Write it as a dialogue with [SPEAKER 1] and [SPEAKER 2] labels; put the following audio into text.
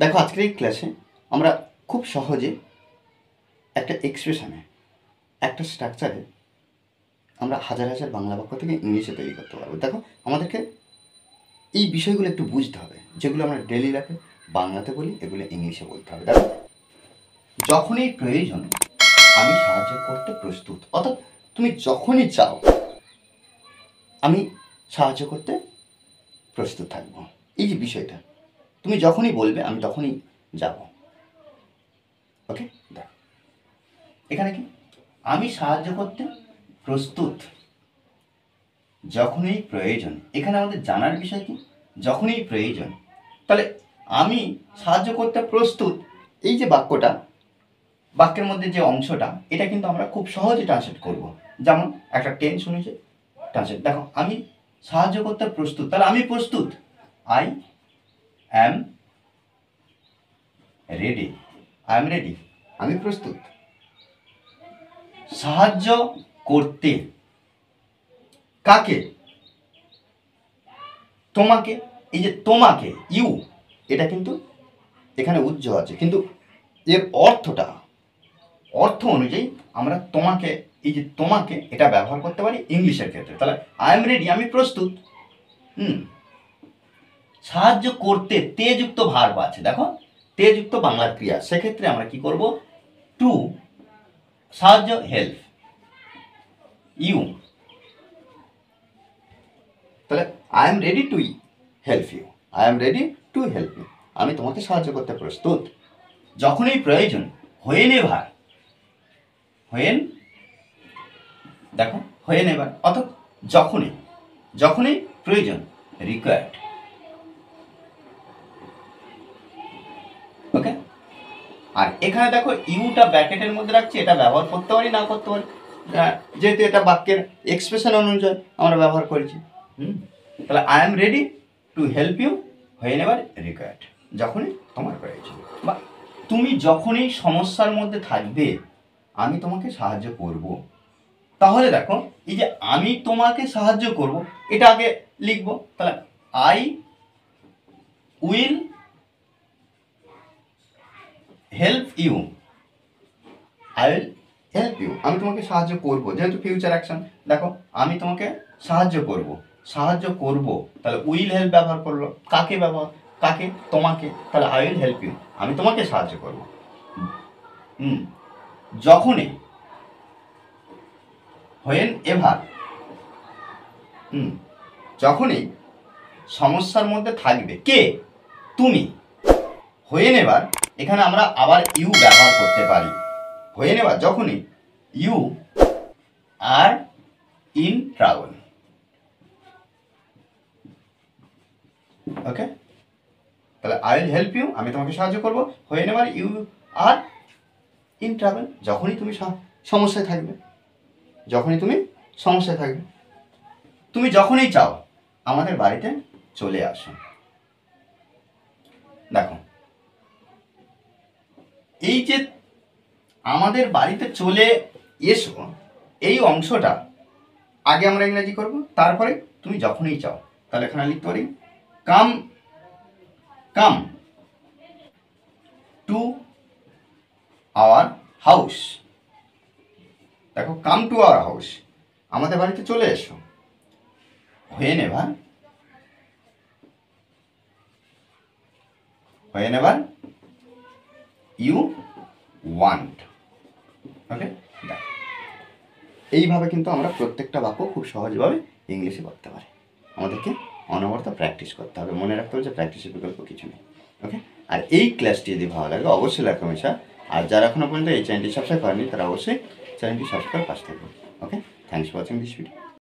[SPEAKER 1] দেখো আজকের এই ক্লাসে আমরা খুব সহজে একটা এক্সপ্রেশনে, একটা স্ট্রাকচারে আমরা হাজার হাজার বাংলা বাক্য থেকে ইংলিশে তৈরি করতে পারবো। দেখো আমাদেরকে এই বিষয়গুলো একটু বুঝতে হবে, যেগুলো আমরা ডেলি লাইফে বাংলাতে বলি এগুলো ইংলিশে বলতে হবে। দেখো, যখনই প্রয়োজন আমি সাহায্য করতে প্রস্তুত, অর্থাৎ তুমি যখনই চাও আমি সাহায্য করতে প্রস্তুত থাকবো। এই যে বিষয়টা, তুমি যখনই বলবে আমি তখনই যাব। ওকে, দেখো এখানে কি আমি সাহায্য করতে প্রস্তুত যখনই প্রয়োজন। এখানে আমাদের জানার বিষয় কি, যখনই প্রয়োজন। তাহলে আমি সাহায্য করতে প্রস্তুত, এই যে বাক্যটা, বাক্যের মধ্যে যে অংশটা, এটা কিন্তু আমরা খুব সহজে ট্রান্সলেট করব। যেমন একটা টেন্স শুনেছে ট্রান্সলেট, দেখো আমি সাহায্য করতে প্রস্তুত, তাহলে আমি প্রস্তুত, I am ready, I am ready, আমি প্রস্তুত। সাহায্য করতে কাকে? তোমাকে। এই যে তোমাকে, ইউ, এটা কিন্তু এখানে উজ্জ আছে, কিন্তু এর অর্থ অনুযায়ী আমরা তোমাকে, এই যে তোমাকে, এটা ব্যবহার করতে পারি ইংলিশের ক্ষেত্রে। তাহলে আই এম রেডি, আমি প্রস্তুত। সাহায্য করতে তেযুক্ত ভার্ব আছে, দেখো তেযুক্ত বাংলার ক্রিয়া, সেক্ষেত্রে আমরা কি করব? টু, সাহায্য হেল্প, ইউ, তাহলে I am ready to help you, I am ready to help you, আমি তোমাকে সাহায্য করতে প্রস্তুত। যখনই প্রয়োজন, হোয়েন এভার, হোয়েন, দেখো হোয়েন এভার, অর্থাৎ যখনই প্রয়োজন, রিকোয়ার্ড। ওকে, আর এখানে দেখো ইউটা ব্র্যাকেটের মধ্যে রাখছি, এটা ব্যবহার করতে পারি না করতে পারি, যেহেতু এটা বাক্যের এক্সপ্রেশন অনুযায়ী আমরা ব্যবহার করেছি। তাহলে I am ready to help you whenever required, যখনই তোমার প্রয়োজন, বা তুমি যখনই সমস্যার মধ্যে থাকবে আমি তোমাকে সাহায্য করব। তাহলে দেখো এই যে আমি তোমাকে সাহায্য করব, এটা আগে লিখবো। তাহলে I will help you, I will help you, আমি তোমাকে সাহায্য করব, যেহেতু ফিউচার অ্যাকশন। দেখো আমি তোমাকে সাহায্য করব, তাহলে উইল হেল্প ব্যবহার করলো, কাকে? তোমাকে, তাহলে আই উইল হেল্প ইউ, আমি তোমাকে সাহায্য করব। যখনই, হোয়েন এভার, যখনই সমস্যার মধ্যে থাকবে কে? তুমি। হোয়েন এভার, এখানে আমরা আবার ইউ ব্যবহার করতে পারি। হোয়েন এভার, যখনই you are in travel. Okay, তাহলে আই উইল হেল্প ইউ, আমি তোমাকে সাহায্য করবো, whenever you are in travel, যখনই তুমি সমস্যায় থাকবে, তুমি যখনই চাও আমাদের বাড়িতে চলে আসো। দেখো এই যে আমাদের বাড়িতে চলে এসো, এই অংশটা আগে আমরা ইংরেজি করব, তারপরে তুমি যখনই চাও। তাহলে এখানে লিখতে পারি কাম টু আওয়ার হাউস। দেখো কাম টু আওয়ার হাউস, আমাদের বাড়িতে চলে এসো। Whenever you want. Okay, এইভাবে কিন্তু আমরা প্রত্যেকটা বাক্য খুব সহজভাবে ইংলিশে করতে পারি। আমাদেরকে অনবরত প্র্যাকটিস করতে হবে, মনে রাখতে হবে যে প্র্যাকটিসের বিকল্প কিছু নেই। ওকে, আর এই ক্লাসটি যদি ভালো লাগে অবশ্যই লাইক কমেন্ট শেয়ার, আর যারা এখনো পর্যন্ত এই চ্যানেলটি সাবস্ক্রাইব করেনি তারা অবশ্যই চ্যানেলটি সাবস্ক্রাইব পাশে থাকবে। Okay, thanks for watching this video.